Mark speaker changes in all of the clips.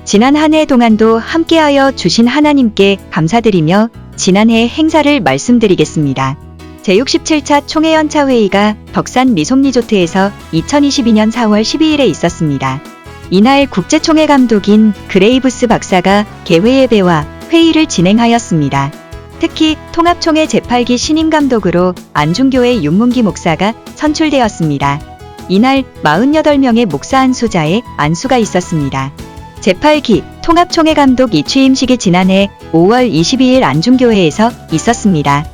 Speaker 1: 지난 한 해 동안도 함께하여 주신 하나님께 감사드리며 지난해 행사를 말씀드리겠습니다. 제67차 총회 연차회의가 덕산 리솜리조트에서 2022년 4월 12일에 있었습니다. 이날 국제총회 감독인 그레이브스 박사가 개회 예배와 회의를 진행하였습니다. 특히 통합총회 제8기 신임 감독으로 안중교회 윤문기 목사가 선출되었습니다. 이날 48명의 목사 안수자의 안수가 있었습니다. 제8기 통합총회 감독 이취임식이 지난해 5월 22일 안중교회에서 있었습니다.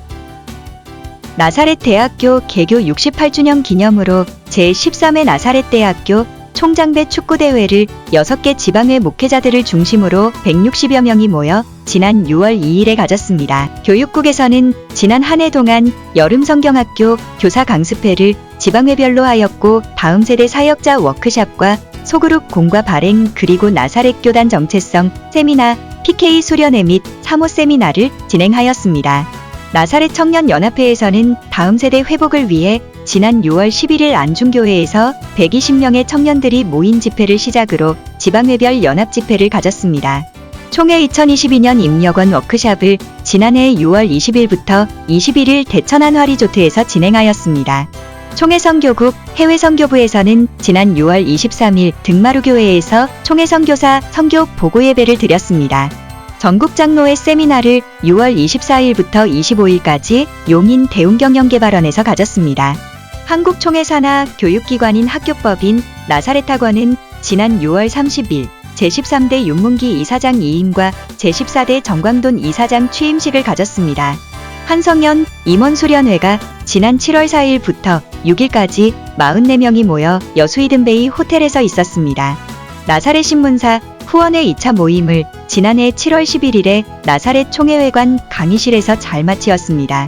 Speaker 1: 나사렛대학교 개교 68주년 기념으로 제13회 나사렛대학교 총장배 축구대회를 6개 지방회 목회자들을 중심으로 160여 명이 모여 지난 6월 2일에 가졌습니다. 교육국에서는 지난 한 해 동안 여름성경학교 교사 강습회를 지방회별로 하였고 다음 세대 사역자 워크샵과 소그룹 공과 발행 그리고 나사렛 교단 정체성 세미나, PK 수련회 및 사모 세미나를 진행하였습니다. 나사렛 청년연합회에서는 다음 세대 회복을 위해 지난 6월 11일 안중교회에서 120명의 청년들이 모인 집회를 시작으로 지방회별 연합집회를 가졌습니다. 총회 2022년 입력원 워크샵을 지난해 6월 20일부터 21일 대천안 화리조트에서 진행하였습니다. 총회 선교국 해외선교부에서는 지난 6월 23일 등마루교회에서 총회 선교사 선교 보고예배를 드렸습니다. 전국장로회 세미나를 6월 24일부터 25일까지 용인 대웅경영개발원에서 가졌습니다. 한국총회 산하 교육기관인 학교법인 나사렛학원은 지난 6월 30일 제13대 윤문기 이사장 이임과 제14대 정광돈 이사장 취임식을 가졌습니다. 한성연 임원수련회가 지난 7월 4일부터 6일까지 44명이 모여 여수이든베이 호텔에서 있었습니다. 나사렛 신문사 후원회 2차 모임을 지난해 7월 11일에 나사렛 총회회관 강의실에서 잘 마치었습니다.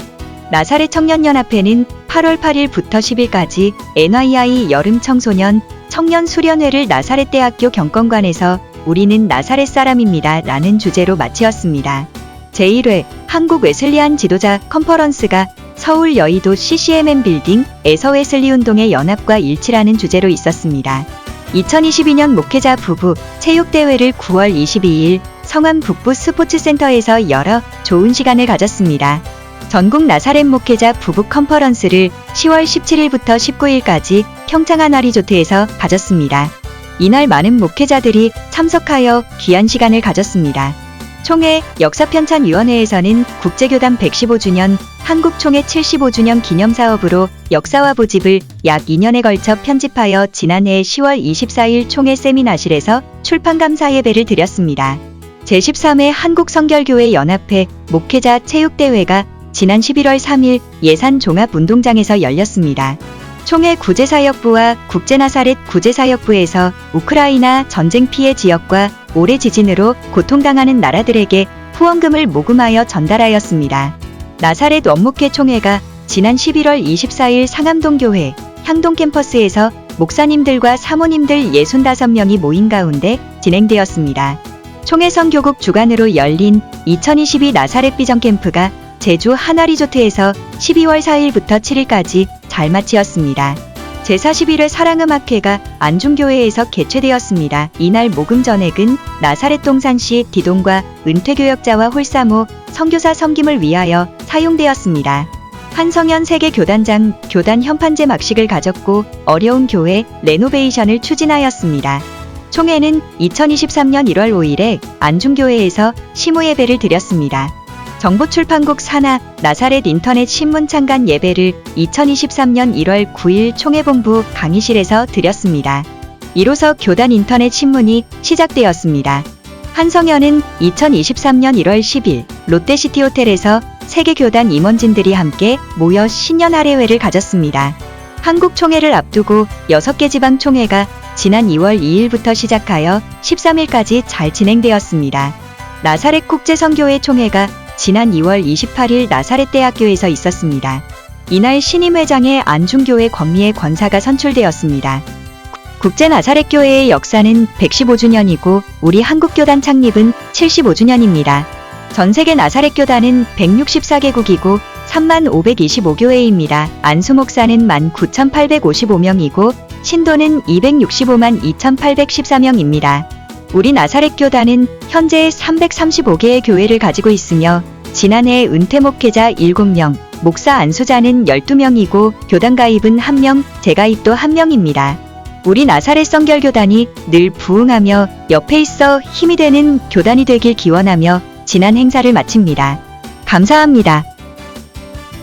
Speaker 1: 나사렛 청년연합회는 8월 8일부터 10일까지 NYI 여름청소년 청년수련회를 나사렛대학교 경건관에서 우리는 나사렛 사람입니다 라는 주제로 마치었습니다. 제1회 한국 웨슬리안 지도자 컨퍼런스가 서울 여의도 CCM 빌딩에서 웨슬리 운동의 연합과 일치라는 주제로 있었습니다. 2022년 목회자 부부 체육대회를 9월 22일 성안 북부 스포츠센터에서 열어 좋은 시간을 가졌습니다. 전국 나사렛 목회자 부부 컨퍼런스를 10월 17일부터 19일까지 평창 화리조트에서 가졌습니다. 이날 많은 목회자들이 참석하여 귀한 시간을 가졌습니다. 총회 역사편찬위원회에서는 국제교단 115주년, 한국총회 75주년 기념사업으로 역사와 부집을 약 2년에 걸쳐 편집하여 지난해 10월 24일 총회 세미나실에서 출판감사 예배를 드렸습니다. 제13회 한국성결교회 연합회 목회자 체육대회가 지난 11월 3일 예산종합운동장에서 열렸습니다. 총회 구제사역부와 국제나사렛 구제사역부에서 우크라이나 전쟁 피해 지역과 올해 지진으로 고통당하는 나라들에게 후원금을 모금하여 전달하였습니다. 나사렛 원목회 총회가 지난 11월 24일 상암동교회 향동 캠퍼스에서 목사님들과 사모님들 65명이 모인 가운데 진행되었습니다. 총회 선교국 주관으로 열린 2022 나사렛 비전 캠프가 제주 한화리조트에서 12월 4일부터 7일까지 잘 마치었습니다. 제41회 사랑음악회가 안중교회에서 개최되었습니다. 이날 모금 전액은 나사렛 동산시 디동과 은퇴교역자와 홀사모 선교사 섬김을 위하여 사용되었습니다. 한성현 세계교단장 교단 현판제 막식을 가졌고 어려운 교회 레노베이션을 추진하였습니다. 총회는 2023년 1월 5일에 안중교회에서 시무예배를 드렸습니다. 정보출판국 산하 나사렛 인터넷 신문 창간 예배를 2023년 1월 9일 총회본부 강의실에서 드렸습니다. 이로써 교단 인터넷 신문이 시작되었습니다. 한성현은 2023년 1월 10일 롯데시티호텔에서 세계교단 임원진들이 함께 모여 신년 할애회를 가졌습니다. 한국총회를 앞두고 6개 지방총회가 지난 2월 2일부터 시작하여 13일까지 잘 진행되었습니다. 나사렛 국제선교회 총회가 지난 2월 28일 나사렛대학교에서 있었습니다. 이날 신임회장의 안중교회 권미애 권사가 선출되었습니다. 국제나사렛교회의 역사는 115주년이고 우리 한국교단 창립은 75주년입니다. 전세계 나사렛교단은 164개국이고 3525교회입니다. 안수목사는 19,855명이고 신도는 265만 2,814명입니다. 우리 나사렛 교단은 현재 335개의 교회를 가지고 있으며 지난해 은퇴 목회자 7명, 목사 안수자는 12명이고 교단 가입은 1명, 재가입도 1명입니다. 우리 나사렛 성결교단이 늘 부흥하며 옆에 있어 힘이 되는 교단이 되길 기원하며 지난 행사를 마칩니다. 감사합니다.